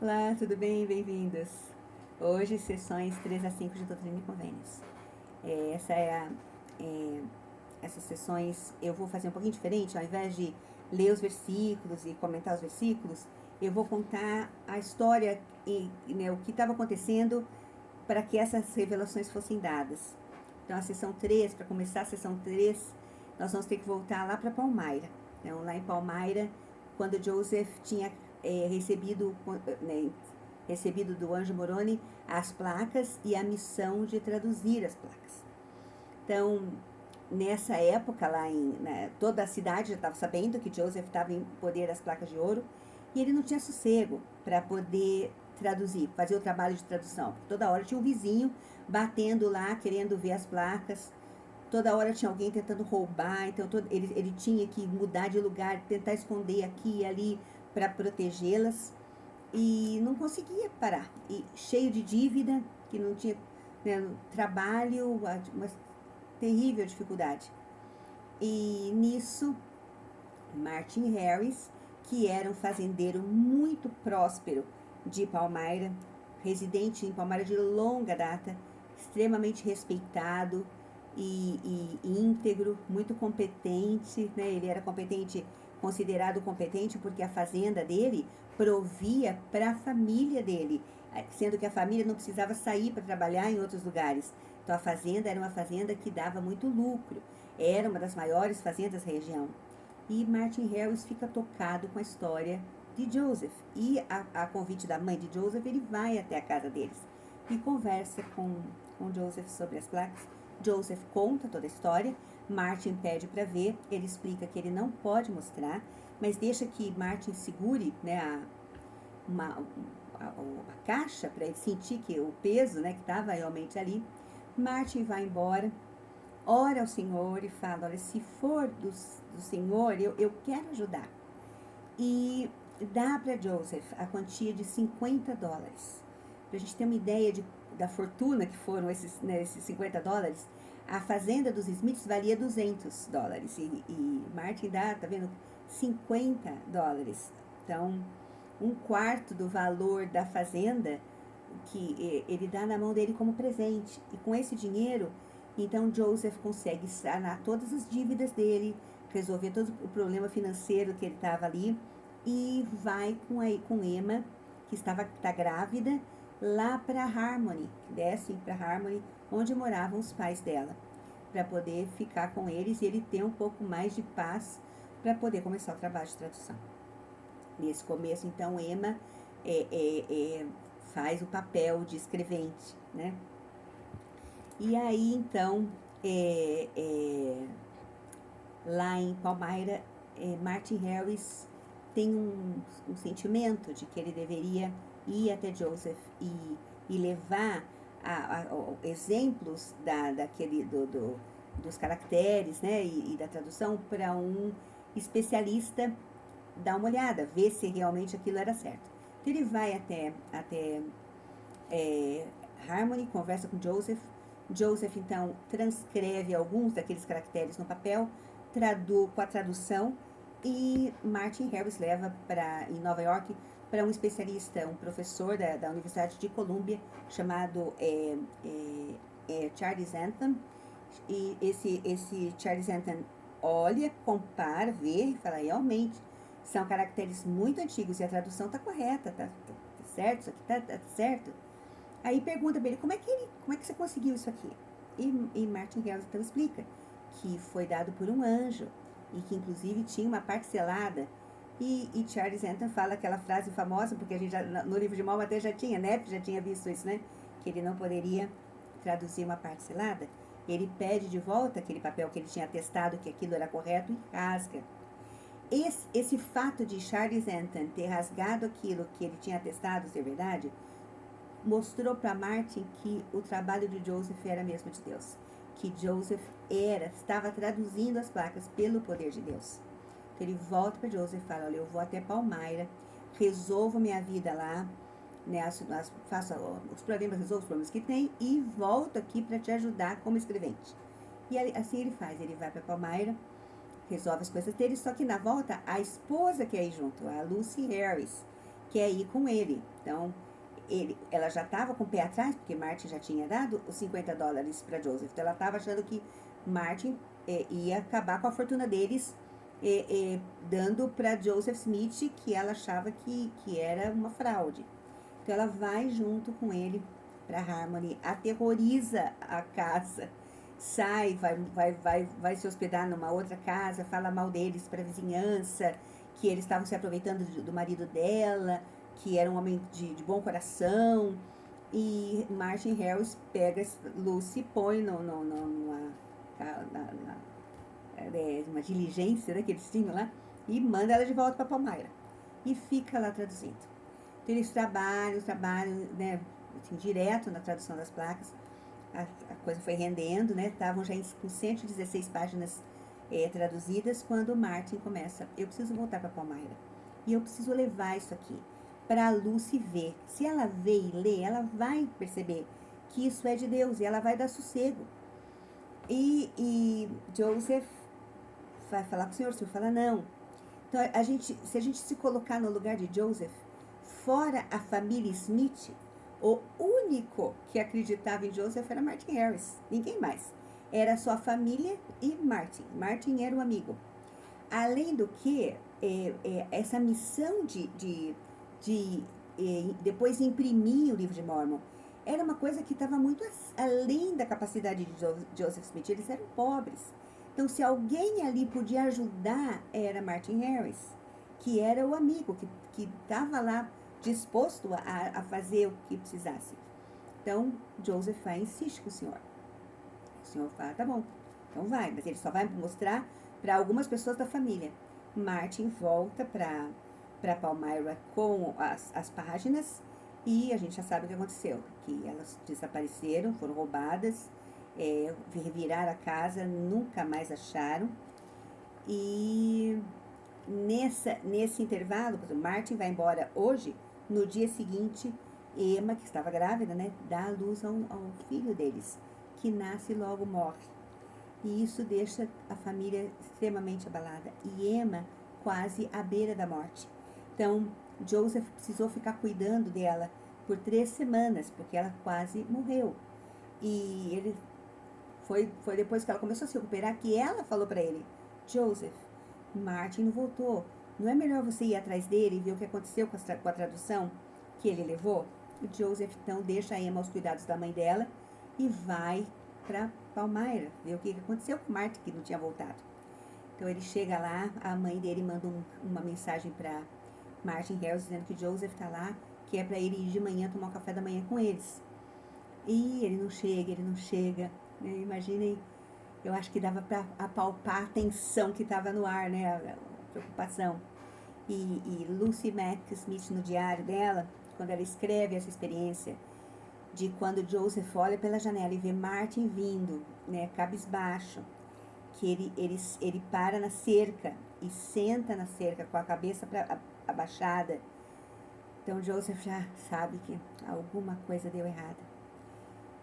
Olá, tudo bem? Bem-vindos. Hoje, sessões 3 a 5 de Doutrina e Convênios. É, essa é a, é, essas sessões eu vou fazer um pouquinho diferente, ao invés de ler os versículos e comentar os versículos, eu vou contar a história e né, o que estava acontecendo para que essas revelações fossem dadas. Então, a sessão 3, para começar a sessão 3, nós vamos ter que voltar lá para Palmyra. Então, lá em Palmyra, quando Joseph tinha recebido, né, recebido do anjo Moroni as placas e a missão de traduzir as placas. Então, nessa época, toda a cidade já estava sabendo que Joseph estava em poder das placas de ouro e ele não tinha sossego para poder traduzir, fazer o trabalho de tradução. Toda hora tinha um vizinho batendo lá, querendo ver as placas. Toda hora tinha alguém tentando roubar, então ele tinha que mudar de lugar, tentar esconder aqui e ali para protegê-las e não conseguia parar. E cheio de dívida, que não tinha, né, trabalho, uma terrível dificuldade. E nisso, Martin Harris, que era um fazendeiro muito próspero de Palmyra, residente em Palmyra de longa data, extremamente respeitado e íntegro, muito competente, né? Ele era competente, considerado competente porque a fazenda dele provia para a família dele, sendo que a família não precisava sair para trabalhar em outros lugares. Então a fazenda era uma fazenda que dava muito lucro, era uma das maiores fazendas da região. E Martin Harris fica tocado com a história de Joseph. E a convite da mãe de Joseph, ele vai até a casa deles e conversa com Joseph sobre as placas. Joseph conta toda a história, Martin pede para ver, ele explica que ele não pode mostrar, mas deixa que Martin segure, né, a caixa para ele sentir que o peso, né, que estava realmente ali. Martin vai embora, ora ao Senhor e fala, olha, se for do Senhor, eu quero ajudar. E dá para Joseph a quantia de $50. Para a gente ter uma ideia da fortuna que foram esses $50, a fazenda dos Smiths valia $200. E Martin dá, tá vendo, $50. Então, um quarto do valor da fazenda que ele dá na mão dele como presente. E com esse dinheiro, então Joseph consegue sanar todas as dívidas dele, resolver todo o problema financeiro que ele estava ali e vai com Emma, que está grávida, lá para Harmony, desce para Harmony, onde moravam os pais dela, para poder ficar com eles e ele ter um pouco mais de paz para poder começar o trabalho de tradução. Nesse começo, então, Emma faz o papel de escrevente, né? E aí, então, lá em Palmyra, Martin Harris tem um sentimento de que ele deveria ir até Joseph e levar exemplos dos caracteres, né, e da tradução para um especialista dar uma olhada, ver se realmente aquilo era certo. Então ele vai até Harmony, conversa com Joseph. Joseph, então, transcreve alguns daqueles caracteres no papel, com a tradução, e Martin Harris leva em Nova York para um especialista, um professor da Universidade de Columbia, chamado Charles Anthony. E esse Charles Anthony olha, compara, vê e fala, realmente, são caracteres muito antigos e a tradução está correta, tá certo, isso aqui tá certo. Aí pergunta para ele, como é que você conseguiu isso aqui? E Martin Harris então explica que foi dado por um anjo e que inclusive tinha uma parcelada. E Charles Anthony fala aquela frase famosa, porque a gente no livro de Mormon até já tinha, né? Já tinha visto isso, né? Que ele não poderia traduzir uma parcelada. Ele pede de volta aquele papel que ele tinha atestado que aquilo era correto e rasga. Esse fato de Charles Anthony ter rasgado aquilo que ele tinha atestado ser verdade, mostrou para Martin que o trabalho de Joseph era mesmo de Deus. Que Joseph estava traduzindo as placas pelo poder de Deus. Então ele volta para Joseph e fala, olha, eu vou até Palmyra, resolvo minha vida lá, né, faço os problemas, resolvo os problemas que tem e volto aqui para te ajudar como escrevente. E assim ele faz, ele vai para Palmyra, resolve as coisas dele, só que na volta a esposa que é aí junto, a Lucy Harris, quer ir com ele. Então, ela já estava com o pé atrás, porque Martin já tinha dado os $50 para Joseph. Então, ela estava achando que Martin ia acabar com a fortuna deles, dando para Joseph Smith, que ela achava que era uma fraude. Então, ela vai junto com ele para Harmony, aterroriza a casa, sai, vai se hospedar numa outra casa, fala mal deles para a vizinhança, que eles estavam se aproveitando do marido dela, que era um homem de bom coração. E Martin Harris pega Lucy, põe uma diligência, né, que eles tinham lá, e manda ela de volta para Palmyra. E fica lá traduzindo. Então eles trabalham, né, assim, direto na tradução das placas. A coisa foi rendendo, né? Estavam já com 116 páginas traduzidas, quando Martin começa: eu preciso voltar para Palmyra. E eu preciso levar isso aqui para a Lucy ver. Se ela vê e lê, ela vai perceber que isso é de Deus e ela vai dar sossego. E Joseph vai falar com o senhor fala não. Então, se a gente se colocar no lugar de Joseph, fora a família Smith, o único que acreditava em Joseph era Martin Harris, ninguém mais. Era só a família e Martin. Martin era um amigo. Além do que, essa missão de depois imprimir o livro de Mormon era uma coisa que estava muito além da capacidade de Joseph Smith. Eles eram pobres. Então, se alguém ali podia ajudar, era Martin Harris, que era o amigo, que estava lá disposto a fazer o que precisasse. Então, Joseph vai e insiste com o senhor. O senhor fala, tá bom, então vai, mas ele só vai mostrar para algumas pessoas da família. Martin volta para Palmyra com as páginas, e a gente já sabe o que aconteceu, que elas desapareceram, foram roubadas, reviraram a casa, nunca mais acharam. E nesse intervalo, Martin vai embora hoje. No dia seguinte, Emma, que estava grávida, né, dá à luz ao filho deles, que nasce e logo morre. E isso deixa a família extremamente abalada. E Emma quase à beira da morte. Então, Joseph precisou ficar cuidando dela por 3 semanas, porque ela quase morreu. E ele foi depois que ela começou a se recuperar que ela falou para ele: Joseph, Martin não voltou. Não é melhor você ir atrás dele e ver o que aconteceu com a tradução que ele levou? O Joseph, então, deixa a Emma aos cuidados da mãe dela e vai para Palmyra ver o que aconteceu com Martin, que não tinha voltado. Então, ele chega lá, a mãe dele manda uma mensagem para Martin Harris dizendo que Joseph está lá, que é para ele ir de manhã tomar um café da manhã com eles. E ele não chega. Né? Imaginem, eu acho que dava para apalpar a tensão que estava no ar, né? A preocupação. E Lucy Mack Smith, no diário dela, quando ela escreve essa experiência de quando Joseph olha pela janela e vê Martin vindo, né, cabisbaixo, que ele para na cerca e senta na cerca com a cabeça abaixada. Então Joseph já sabe que alguma coisa deu errada.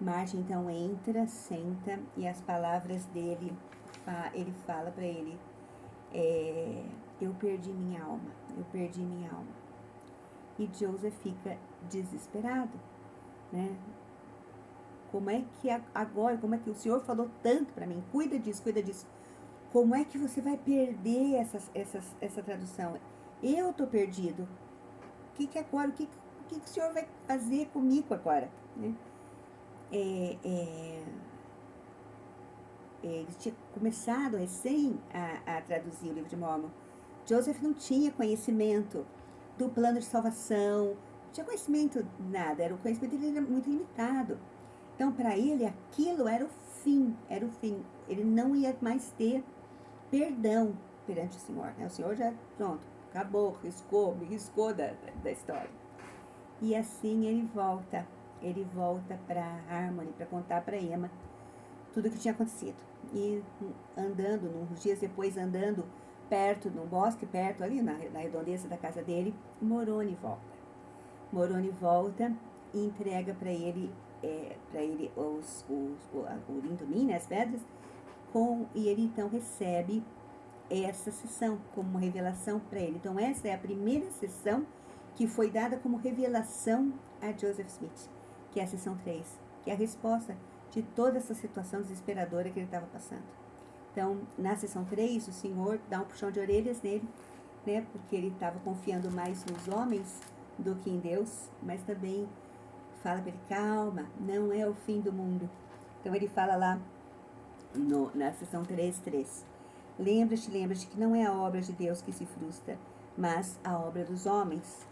Martin então entra, senta, e as palavras dele, ele fala para ele: eu perdi minha alma. E Joseph fica desesperado, né? Como é que agora, como é que o senhor falou tanto para mim, cuida disso, como é que você vai perder essa tradução? Eu tô perdido. O que agora, o que o senhor vai fazer comigo agora, né? Eles tinham começado recém a traduzir o livro de Mormon. Joseph não tinha conhecimento do plano de salvação, não tinha conhecimento de nada, o conhecimento dele era muito limitado. Então, para ele, aquilo era o fim. Ele não ia mais ter perdão perante o Senhor, né? O Senhor já, pronto, acabou, me riscou da história. E assim ele volta para Harmony, para contar para Emma tudo o que tinha acontecido. E uns dias depois, andando perto, num bosque perto, ali na redondeza da casa dele, Moroni volta e entrega para ele o lindomim, né, as pedras, e ele então recebe essa sessão como uma revelação para ele. Então essa é a primeira sessão que foi dada como revelação a Joseph Smith, que é a seção 3, que é a resposta de toda essa situação desesperadora que ele estava passando. Então, na seção 3, o Senhor dá um puxão de orelhas nele, né, porque ele estava confiando mais nos homens do que em Deus, mas também fala para ele, calma, não é o fim do mundo. Então, ele fala lá na seção 3:3, lembra-te que não é a obra de Deus que se frustra, mas a obra dos homens.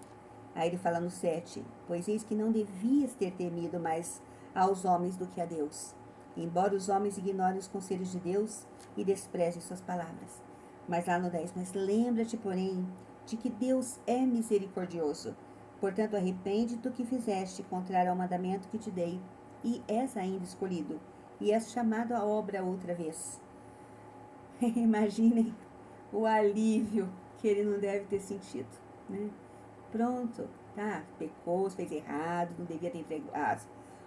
Aí ele fala no 7, pois eis que não devias ter temido mais aos homens do que a Deus, embora os homens ignorem os conselhos de Deus e desprezem suas palavras. Mas lá no 10, mas lembra-te, porém, de que Deus é misericordioso. Portanto, arrepende do que fizeste, contrário ao mandamento que te dei, e és ainda escolhido, e és chamado à obra outra vez. Imaginem o alívio que ele não deve ter sentido, né? Pronto, tá, pecou, fez errado, não devia ter entregue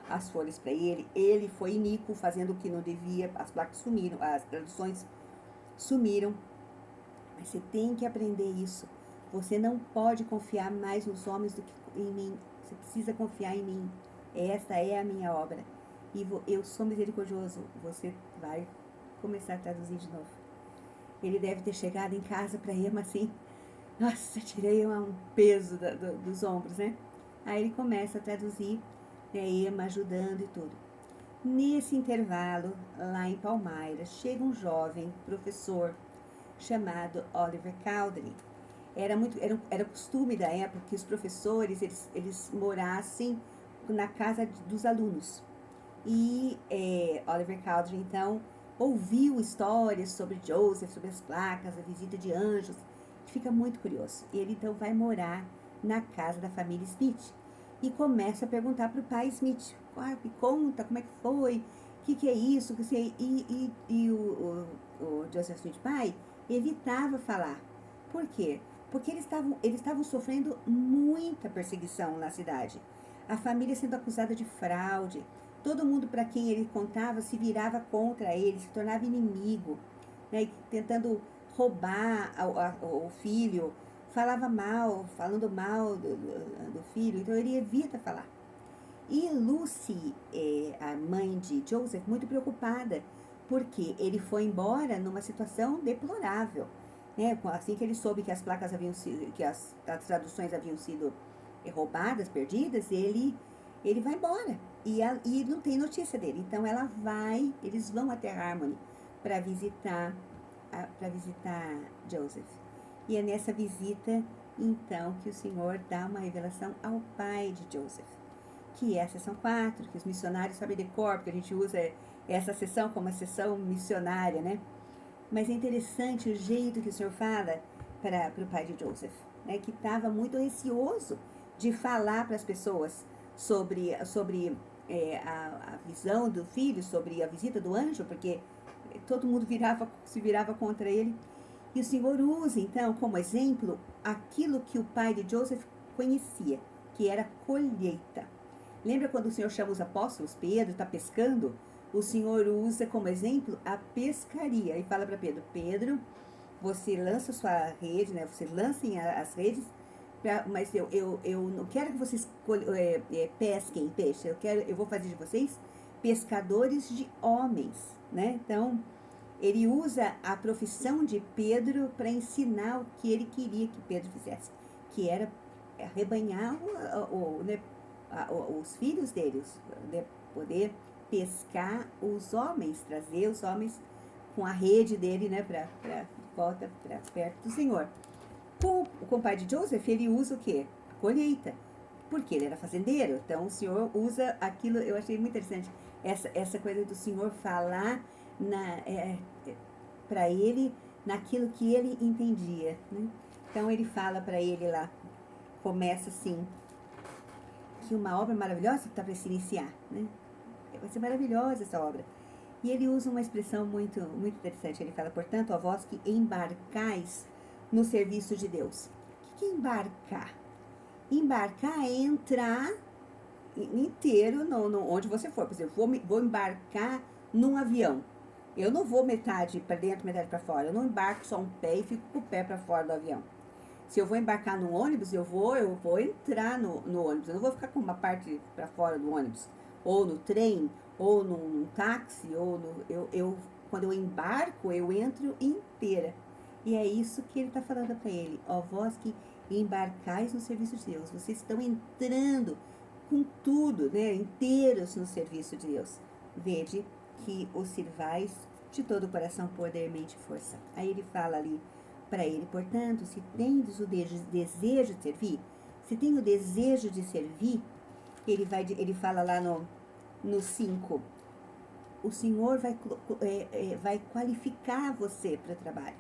as folhas para ele foi iníquo, fazendo o que não devia, as placas sumiram, as traduções sumiram, mas você tem que aprender isso. Você não pode confiar mais nos homens do que em mim, você precisa confiar em mim. Esta é a minha obra, e eu sou misericordioso. Você vai começar a traduzir de novo. Ele deve ter chegado em casa para Emma assim, nossa, tirei um peso dos ombros, né? Aí ele começa a traduzir, né, Emma ajudando e tudo. Nesse intervalo, lá em Palmyra, chega um jovem professor chamado Oliver Cowdery. Era costume da época que os professores, eles morassem na casa dos alunos. E Oliver Cowdery, então, ouviu histórias sobre Joseph, sobre as placas, a visita de anjos, fica muito curioso. Ele então vai morar na casa da família Smith e começa a perguntar para o pai Smith, me conta como é que foi, o que é isso, e o Joseph Smith pai evitava falar. Por quê? Porque eles estavam sofrendo muita perseguição na cidade. A família sendo acusada de fraude, todo mundo para quem ele contava se virava contra ele, se tornava inimigo, né, tentando roubar o filho, falando mal do filho, então ele evita falar. E Lucy, a mãe de Joseph, muito preocupada, porque ele foi embora numa situação deplorável, né? Assim que ele soube que as placas haviam sido, que as traduções haviam sido roubadas, perdidas, ele vai embora e não tem notícia dele. Então eles vão até Harmony para visitar Joseph. E é nessa visita, então, que o Senhor dá uma revelação ao pai de Joseph, que é a seção 4, que os missionários sabem de cor, porque a gente usa essa seção como uma seção missionária, né? Mas é interessante o jeito que o Senhor fala para o pai de Joseph, né? Que estava muito receoso de falar para as pessoas sobre a visão do filho, sobre a visita do anjo, porque todo mundo se virava contra ele. E o Senhor usa, então, como exemplo, aquilo que o pai de Joseph conhecia, que era colheita. Lembra quando o Senhor chama os apóstolos? Pedro está pescando? O Senhor usa como exemplo a pescaria. E fala para Pedro, Pedro, você lança sua rede, né? Vocês lancem as redes, mas eu não quero que vocês pesquem peixe. Eu vou fazer de vocês pescadores de homens, né? Então, ele usa a profissão de Pedro para ensinar o que ele queria que Pedro fizesse, que era arrebanhar os filhos deles, poder pescar os homens, trazer os homens com a rede dele, né, para volta para perto do Senhor. Com o pai de Joseph, ele usa o quê? A colheita, porque ele era fazendeiro. Então, o Senhor usa aquilo, eu achei muito interessante, essa coisa do Senhor falar para ele naquilo que ele entendia, né? Então ele fala para ele lá, começa assim, que uma obra maravilhosa está para se iniciar, né? Vai ser maravilhosa essa obra. E ele usa uma expressão muito, muito interessante. Ele fala, portanto, a vós que embarcais no serviço de Deus. O que é embarcar? Embarcar é entrar inteiro onde você for. Por exemplo, vou embarcar num avião. Eu não vou metade para dentro, metade para fora. Eu não embarco só um pé e fico com o pé para fora do avião. Se eu vou embarcar no ônibus, eu vou entrar no ônibus. Eu não vou ficar com uma parte para fora do ônibus. Ou no trem, ou num táxi, quando eu embarco, eu entro inteira. E é isso que ele está falando para ele. Ó, vós que embarcais no serviço de Deus. Vocês estão entrando com tudo, né? Inteiros no serviço de Deus. Vede que os sirvais de todo o coração, poder, mente e força. Aí ele fala ali para ele, portanto, se tendes o desejo de servir, se tem o desejo de servir, ele fala lá no 5, o Senhor vai qualificar você para o trabalho.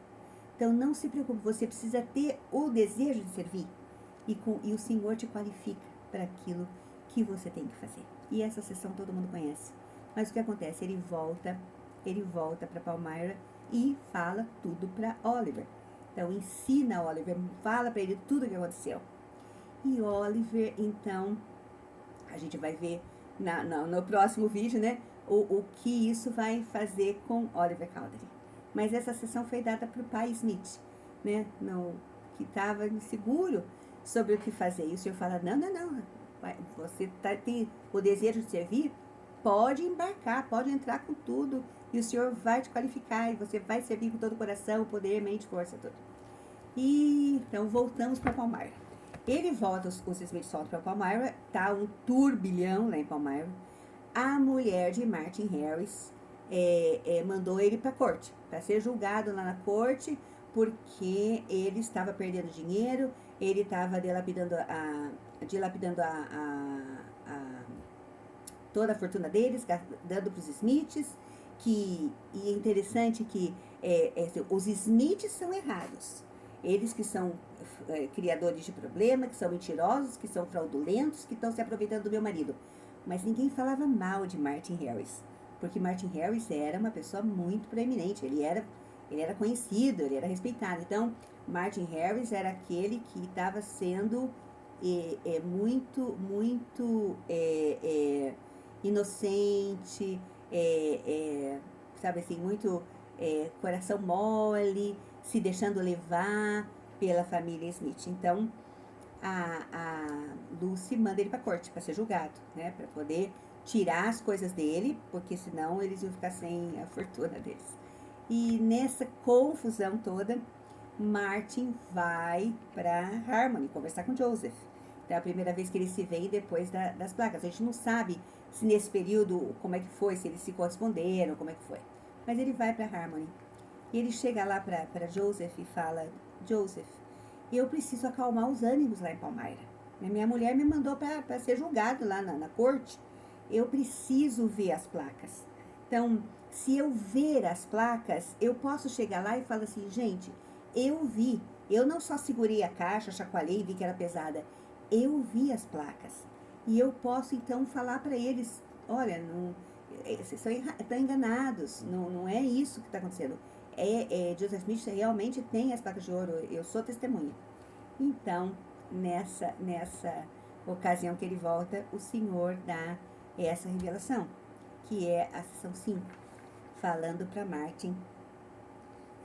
Então, não se preocupe, você precisa ter o desejo de servir. E o Senhor te qualifica para aquilo que você tem que fazer. E essa sessão todo mundo conhece. Mas o que acontece? Ele volta para Palmyra e fala tudo para Oliver. Então, ensina Oliver, fala para ele tudo o que aconteceu. E Oliver, então, a gente vai ver no próximo vídeo, né, o que isso vai fazer com Oliver Cowdery. Mas essa sessão foi dada para o pai Smith, né, que estava inseguro sobre o que fazer. E o senhor fala, não, você tem o desejo de servir, pode embarcar, pode entrar com tudo, e o Senhor vai te qualificar, e você vai servir com todo o coração, poder, mente, força, tudo. E então voltamos para Palmyra. Ele volta, os Smiths voltam para Palmyra, tá um turbilhão lá em Palmyra. A mulher de Martin Harris mandou ele para a corte, para ser julgado lá na corte, porque ele estava perdendo dinheiro, ele estava dilapidando toda a fortuna deles, dando para os Smiths, e é interessante que os Smiths são errados. Eles que são criadores de problema, que são mentirosos, que são fraudulentos, que estão se aproveitando do meu marido. Mas ninguém falava mal de Martin Harris, porque Martin Harris era uma pessoa muito proeminente, ele era conhecido, ele era respeitado. Então, Martin Harris era aquele que estava sendo muito inocente, sabe assim, muito coração mole, se deixando levar pela família Smith. Então, a Lucy manda ele para a corte para ser julgado, né, para poder tirar as coisas dele, porque senão eles iam ficar sem a fortuna deles. E nessa confusão toda, Martin vai para Harmony conversar com Joseph. Então, é a primeira vez que eles se veem depois das placas. A gente não sabe se nesse período, como é que foi, se eles se corresponderam, como é que foi. Mas ele vai para Harmony. E ele chega lá para Joseph e fala, Joseph, eu preciso acalmar os ânimos lá em Palmyra. Minha mulher me mandou para ser julgado lá na corte. Eu preciso ver as placas. Então, se eu ver as placas, eu posso chegar lá e falar assim, gente, eu vi. Eu não só segurei a caixa, chacoalhei e vi que era pesada. Eu vi as placas. E eu posso, então, falar para eles, olha, vocês estão enganados. Não é isso que está acontecendo. Joseph Smith realmente tem as placas de ouro. Eu sou testemunha. Então, nessa ocasião que ele volta, o Senhor dá essa revelação, que é a sessão 5, falando para Martin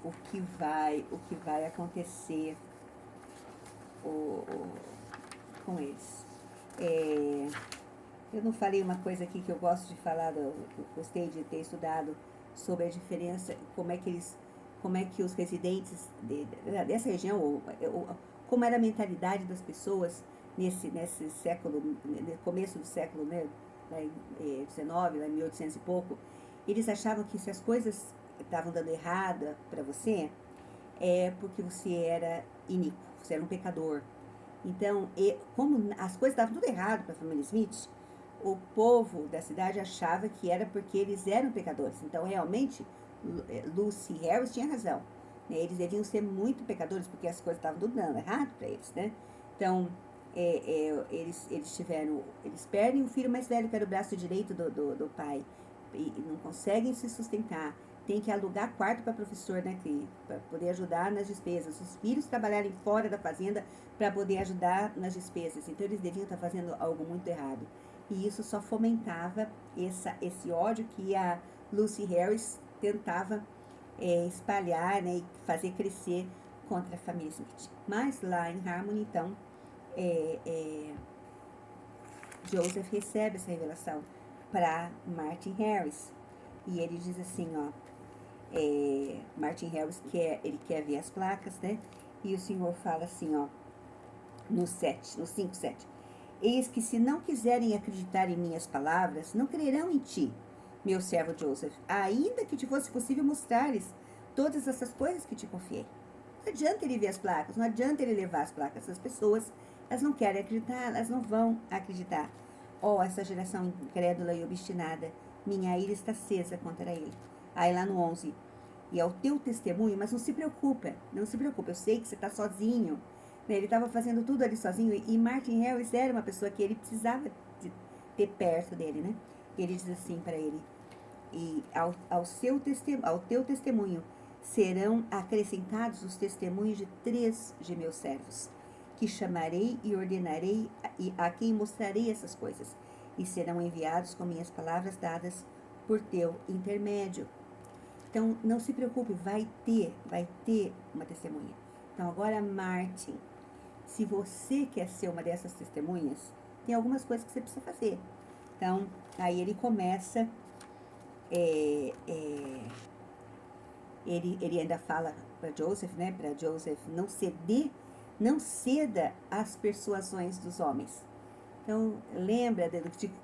o que vai acontecer com eles. Eu não falei uma coisa aqui que eu gosto de falar, gostei de ter estudado sobre a diferença, como é que os residentes dessa região, como era a mentalidade das pessoas nesse século, no começo do século, né, lá em 19, lá em 1800 e pouco, eles achavam que se as coisas estavam dando errada para você, é porque você era iníquo, você era um pecador. Então, como as coisas estavam tudo errado para a família Smith, o povo da cidade achava que era porque eles eram pecadores. Então, realmente, Lucy Harris tinha razão. Né? Eles deviam ser muito pecadores porque as coisas estavam tudo dando errado para eles, né? Então, eles perdem o filho mais velho, que era o braço direito do pai, e não conseguem se sustentar. Tem que alugar quarto para professor, né, para poder ajudar nas despesas. Os filhos trabalharem fora da fazenda para poder ajudar nas despesas. Então, eles deviam estar fazendo algo muito errado. E isso só fomentava esse ódio que a Lucy Harris tentava espalhar, né, e fazer crescer contra a família Smith. Mas lá em Harmony, então, Joseph recebe essa revelação para Martin Harris. E ele diz assim, ó, Martin Harris ele quer ver as placas, né? E o Senhor fala assim, ó, no 5, 7. Eis que se não quiserem acreditar em minhas palavras, não crerão em ti, meu servo Joseph, ainda que te fosse possível mostrares todas essas coisas que te confiei. Não adianta ele ver as placas, não adianta ele levar as placas. As pessoas, elas não querem acreditar, elas não vão acreditar. Essa geração incrédula e obstinada, minha ira está acesa contra ele. Aí lá no 11, e ao teu testemunho, mas não se preocupa, eu sei que você está sozinho. Ele estava fazendo tudo ali sozinho, e Martin Harris era uma pessoa que ele precisava de ter perto dele, né? Ele diz assim para ele, e ao teu testemunho serão acrescentados os testemunhos de 3 de meus servos, que chamarei e ordenarei e a quem mostrarei essas coisas, e serão enviados com minhas palavras dadas por teu intermédio. Então, não se preocupe, vai ter uma testemunha. Então, agora, Martin, se você quer ser uma dessas testemunhas, tem algumas coisas que você precisa fazer. Então, aí ele começa, ele ainda fala para Joseph, né, para Joseph não ceda às persuasões dos homens. Então, lembra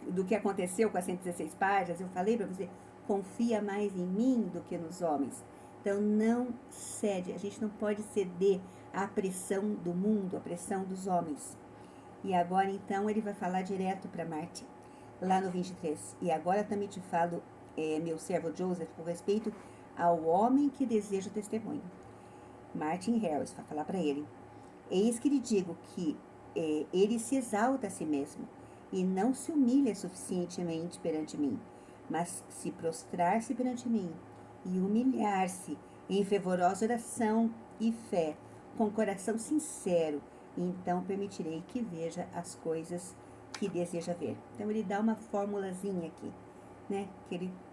do que aconteceu com as 116 páginas? Eu falei para você, confia mais em mim do que nos homens. Então, não cede, a gente não pode ceder à pressão do mundo, à pressão dos homens. E agora, então, ele vai falar direto para Martin, lá no 23. E agora também te falo, meu servo Joseph, com respeito ao homem que deseja o testemunho. Martin Harris vai falar para ele, eis que lhe digo que ele se exalta a si mesmo e não se humilha suficientemente perante mim, mas se prostrar-se perante mim e humilhar-se em fervorosa oração e fé, com coração sincero, então permitirei que veja as coisas que deseja ver. Então ele dá uma formulazinha aqui, né?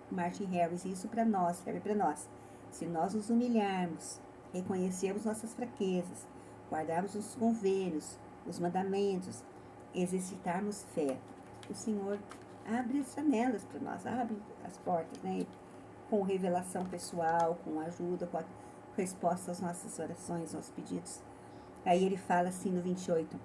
Martin Harris, isso para nós, serve para nós. Se nós nos humilharmos, reconhecermos nossas fraquezas, guardarmos os convênios, os mandamentos, exercitarmos fé, o Senhor abre as janelas para nós, abre as portas, né? Com revelação pessoal, com ajuda, com a resposta às nossas orações, aos pedidos. Aí ele fala assim no 28,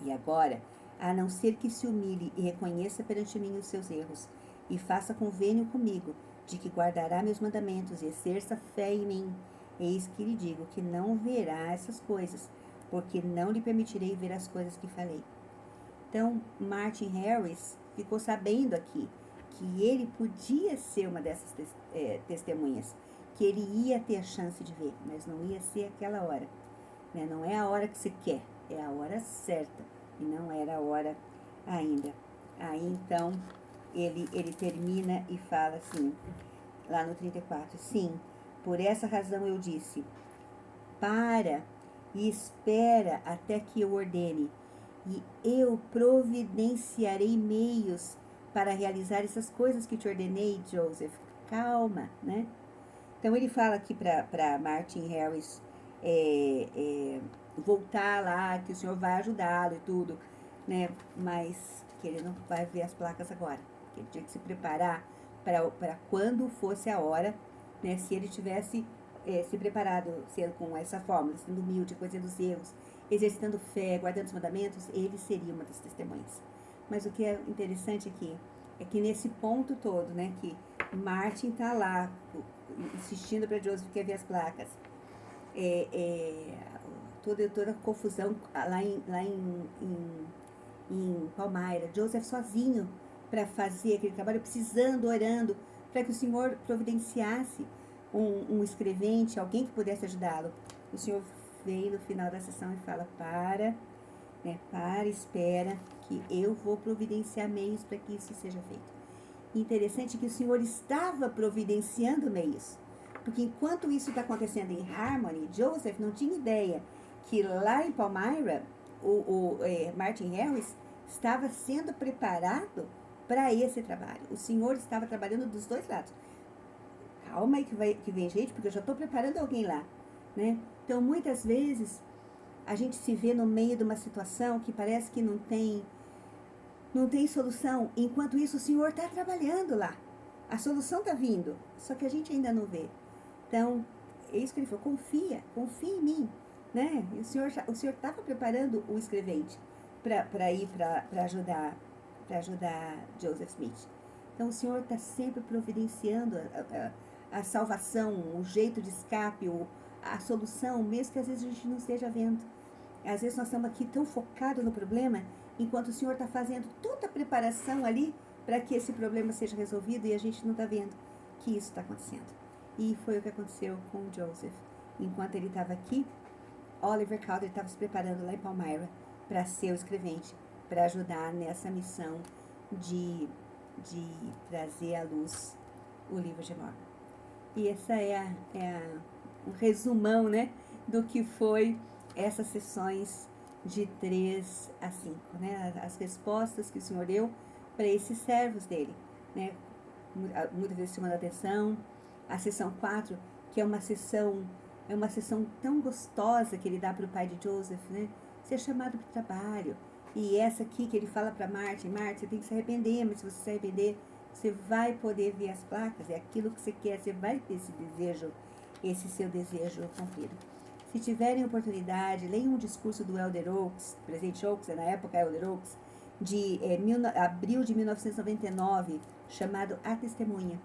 e agora, a não ser que se humilhe e reconheça perante mim os seus erros, e faça convênio comigo, de que guardará meus mandamentos e exerça fé em mim, eis que lhe digo que não verá essas coisas, porque não lhe permitirei ver as coisas que falei. Então, Martin Harris ficou sabendo aqui que ele podia ser uma dessas testemunhas, que ele ia ter a chance de ver, mas não ia ser aquela hora. Né? Não é a hora que você quer, é a hora certa, e não era a hora ainda. Aí, então, ele termina e fala assim, lá no 34, sim, por essa razão eu disse, para e espera até que eu ordene, e eu providenciarei meios para realizar essas coisas que te ordenei, Joseph. Calma, né? Então ele fala aqui para Martin Harris voltar lá, que o Senhor vai ajudá-lo e tudo, né? Mas que ele não vai ver as placas agora. Que ele tinha que se preparar para quando fosse a hora, né? Se ele tivesse se preparado com essa fórmula, sendo humilde, conhecendo os erros, exercitando fé, guardando os mandamentos, ele seria uma das testemunhas. Mas o que é interessante aqui é que nesse ponto todo, né, que Martin tá lá insistindo para Joseph que quer ver as placas, toda a confusão lá em Palmyra, Joseph sozinho para fazer aquele trabalho, precisando, orando, para que o Senhor providenciasse um escrevente, alguém que pudesse ajudá-lo. O Senhor veio no final da sessão e fala, espera, que eu vou providenciar meios para que isso seja feito. Interessante que o Senhor estava providenciando meios, porque enquanto isso está acontecendo em Harmony, Joseph não tinha ideia que lá em Palmyra, Martin Harris estava sendo preparado para esse trabalho. O Senhor estava trabalhando dos dois lados. Calma aí que vem gente, porque eu já estou preparando alguém lá, né? Então, muitas vezes, a gente se vê no meio de uma situação que parece que não tem solução. Enquanto isso, o Senhor está trabalhando lá. A solução está vindo, só que a gente ainda não vê. Então, é isso que ele falou, confia em mim. Né? E o Senhor estava preparando o escrevente para ir para ajudar Joseph Smith. Então, o Senhor está sempre providenciando a salvação, o jeito de escape, a solução, mesmo que às vezes a gente não esteja vendo. Às vezes nós estamos aqui tão focados no problema, enquanto o Senhor está fazendo toda a preparação ali para que esse problema seja resolvido e a gente não está vendo que isso está acontecendo. E foi o que aconteceu com o Joseph. Enquanto ele estava aqui, Oliver Cowdery estava se preparando lá em Palmyra para ser o escrevente, para ajudar nessa missão de trazer à luz o livro de Mormon. E essa é um resumão, né, do que foi essas sessões de 3 a 5, né, as respostas que o Senhor deu para esses servos dele, né, muitas vezes chamando a atenção. A sessão 4, que é uma sessão tão gostosa que ele dá para o pai de Joseph, né, ser chamado para o trabalho. E essa aqui que ele fala para Martin, você tem que se arrepender, mas se você se arrepender, você vai poder ver as placas, é aquilo que você quer, você vai ter esse seu desejo cumprido. Se tiverem oportunidade, leiam um discurso do Elder Oaks, presidente Oaks, na época Elder Oaks, de abril de 1999, chamado A Testemunha.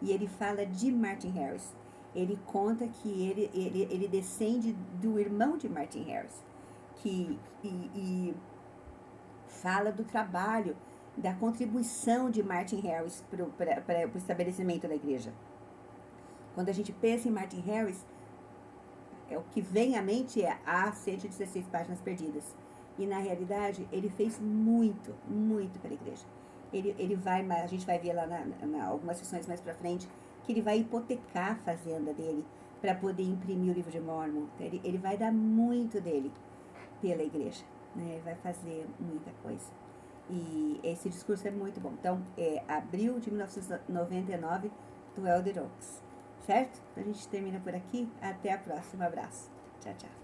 E ele fala de Martin Harris. Ele conta que ele descende do irmão de Martin Harris, e fala do trabalho, da contribuição de Martin Harris para o estabelecimento da igreja. Quando a gente pensa em Martin Harris, o que vem à mente é 116 páginas perdidas. E na realidade, ele fez muito, muito pela igreja. A gente vai ver lá algumas sessões mais para frente, que ele vai hipotecar a fazenda dele para poder imprimir o livro de Mormon. Então, ele vai dar muito dele pela igreja, né? Ele vai fazer muita coisa. E esse discurso é muito bom. Então, é abril de 1999, do Elder Oaks. Certo? Então, a gente termina por aqui. Até a próxima. Um abraço. Tchau, tchau.